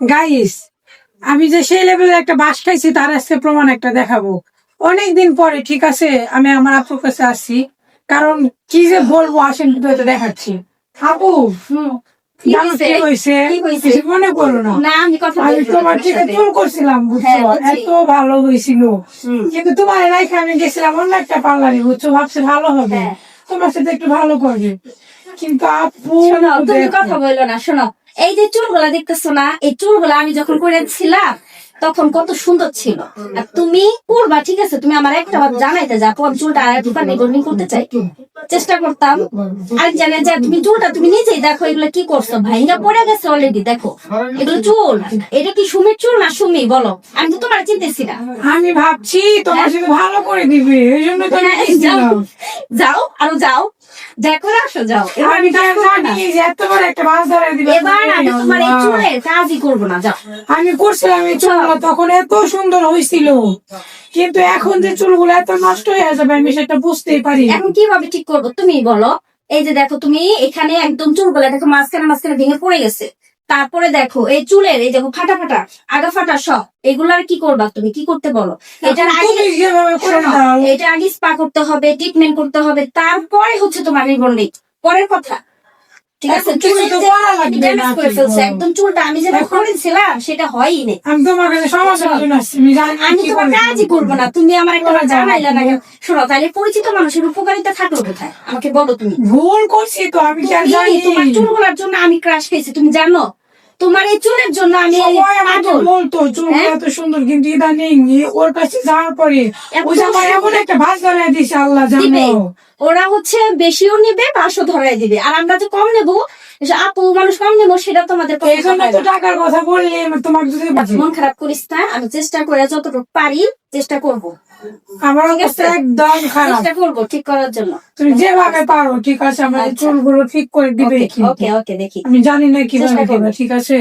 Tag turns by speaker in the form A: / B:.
A: Guys, আমি যে সেই লেভেলের একটা বাস খাইছি তার আজকে প্রমাণ একটা দেখাবো অনেকদিন পরে। ঠিক আছে, আমি আমার আপুর কাছে আসছি, কারণ কি যে বলবো আসেন ভিডিওতে দেখাচ্ছি। আপু,
B: কি
A: জানো
B: হইছে?
A: কি হয়েছে?
B: কি হইছে?
A: কিছু মনে করো না।
B: না, আমি কথা
A: আমি
B: বলবো না
A: তোমার
B: তোমার
A: থেকে
B: সাথে।
A: চুল করছিলাম, বুঝছো?
B: হ্যাঁ, বুঝছি।
A: এত ভালো হয়েছিল,
B: হুম।
A: কিন্তু তোমার রাইখে আমি গেছিলাম অন্য একটা পার্লারে, বুঝছো? ভাবছি ভালো হবে,
B: হ্যাঁ।
A: তোমার সাথে একটু ভালো করবে, কিন্তু আপু
B: শোনো, তুমি
A: দেখো।
B: কথা বললো না। শোনো, এই যে চুলগুলা দেখতেছো না, এই চুলগুলা আমি যখন করেছিলাম তখন কত সুন্দর ছিল। আর তুমি করবা, ঠিক আছে, তুমি আমার একটা বার জানাইতে যা আমি চুলটা আর একটু গোল্ডিং করতে চাই, চেষ্টা করতাম। আর জানে যে তুমি চুলটা তুমি নিজেই দেখো এগুলো কি করছো, ভাইঙ্গা পড়ে গেছে অলরেডি। দেখো এগুলো চুল, এটা কি সুমির চুল না সুমি বলো? আমি তো তোমার চিনতেছি না।
A: আমি ভাবছি তোমার সাথে ভালো করে দিবে, এই জন্য তো আমি
B: হ্যাঁ,
A: গেছিলাম।
B: যাও যাও আরো যাও, দেখো আসো, যাও। এবার
A: আমি
B: কাজ করবো না।
A: জানি যে এত বড় একটা মাছ ধরে দিবে।
B: এবার আমি তোমার এই চুলে কাজই করবো না, যাও।
A: আমি করছিলাম এই চুলগুলো, তখন এত সুন্দর হয়েছিল, কিন্তু এখন যে চুলগুলো এত নষ্ট হয়ে যাবে আমি সেটা বুঝতেই পারি না।
B: এখন কিভাবে ঠিক করবো তুমি বলো? এই যে দেখো, তুমি এখানে একদম চুলগুলা দেখো মাঝখানে মাঝখানে ভেঙে পড়ে গেছে। তারপরে দেখো এই চুলের এই দেখো ফাটা ফাটা, আগা ফাটা সব, এগুলার কি করবা তুমি? কি করতে বলো? এটার আগে
A: তুমি যেভাবে করে
B: শোনো,
A: দাও,
B: এটা আগে স্পা করতে হবে, ট্রিটমেন্ট করতে হবে, তারপরে হচ্ছে তোমার রিবন্ডিং পরের কথা। ঠিক আছে,
A: এখন কিছু
B: চুলের
A: তো
B: যে
A: করা লাগবে
B: ড্যামেজ
A: নাকি?
B: করে ফেলছে একদম চুলটা, আমি যেটা করেছিলাম সেটা হয়ই না।
A: আমি তোমার কাছে সমাধানের জন্য আসছি, আমি জানি না
B: আমি
A: কি
B: তোমার
A: করবো।
B: কাজই করবো না, তুমি আমার একটা বার জানাইলে না কেন? শোনো, তাহলে পরিচিত মানুষের উপকারিতা থাকলো কোথায়? আমাকে বলো তুমি।
A: ভুল করছি তো, আমি কি আর
B: তুমি
A: জানি?
B: তোমার চুলগুলোর জন্য আমি ক্রাশ খেয়েছি, তুমি জানো? তোমার এই চুলের জন্য আমি
A: সবাই আমাকে
B: পাগল।
A: বলতো চুলগুলো
B: হ্যাঁ?
A: এত সুন্দর, কিন্তু ইদানিং ওর কাছে যাওয়ার পরে
B: এত
A: ওই যে আমার এমন একটা ভাস ধরে দিছে, আল্লাহ
B: দিবে,
A: জানো।
B: ওরা হচ্ছে বেশিও নিবে, 500 ধরাই দিবে, আর আমরা যে কম নেবো, এসে আপু মানুষ কম নেবো, সেটা তোমাদের পক্ষে
A: এই জন্য
B: হয়
A: তো
B: না।
A: টাকার কথা বললে তোমাকে যদি
B: মন খারাপ করিস না, আমি চেষ্টা করে যতটুকু পারি চেষ্টা করব।
A: আমার
B: ঠিক
A: অবস্থা
B: আছে?
A: একদম খারাপ।
B: চেষ্টা করব ঠিক করার জন্য।
A: তুমি যেভাবে পারো, ঠিক আছে, আমার এই
B: আচ্ছা।
A: চুলগুলো ঠিক করে দিবে
B: ওকে
A: কিন্তু
B: ওকে ওকে, দেখি।
A: আমি জানি না কিভাবে
B: চেষ্টা করবো।
A: দিবে, ঠিক আছে?